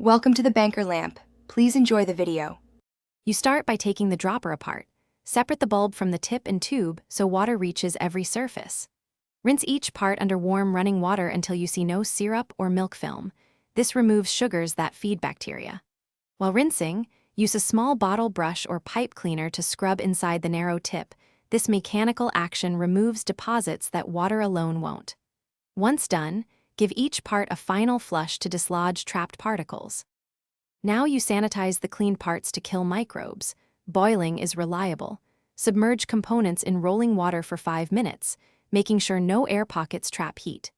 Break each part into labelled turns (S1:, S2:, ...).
S1: Welcome to the banker lamp. Please enjoy the video.
S2: You start by taking the dropper apart. Separate the bulb from the tip and tube so water reaches every surface. Rinse each part under warm running water until you see no syrup or milk film. This removes sugars that feed bacteria. While rinsing, use a small bottle brush or pipe cleaner to scrub inside the narrow tip. This mechanical action removes deposits that water alone won't. Once done, give each part a final flush to dislodge trapped particles. Now you sanitize the clean parts to kill microbes. Boiling is reliable. Submerge components in rolling water for 5 minutes, making sure no air pockets trap heat.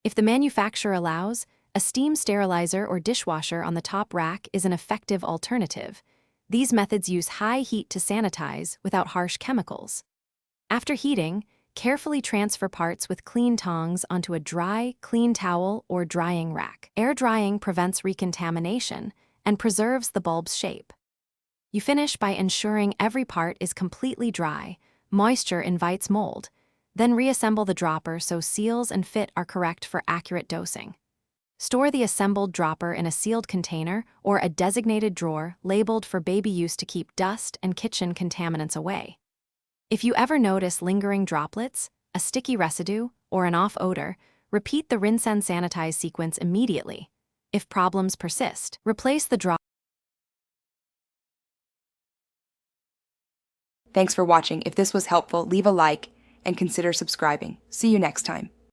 S2: If the manufacturer allows, a steam sterilizer or dishwasher on the top rack is an effective alternative. These methods use high heat to sanitize without harsh chemicals. After heating, carefully transfer parts with clean tongs onto a dry, clean towel or drying rack. Air drying prevents recontamination and preserves the bulb's shape. You finish by ensuring every part is completely dry. Moisture invites mold. Then reassemble the dropper so seals and fit are correct for accurate dosing. Store the assembled dropper in a sealed container or a designated drawer labeled for baby use to keep dust and kitchen contaminants away. If you ever notice lingering droplets, a sticky residue, or an off odor, repeat the rinse and sanitize sequence immediately. If problems persist, replace the dropper.
S1: Thanks for watching. If this was helpful, leave a like and consider subscribing. See you next time.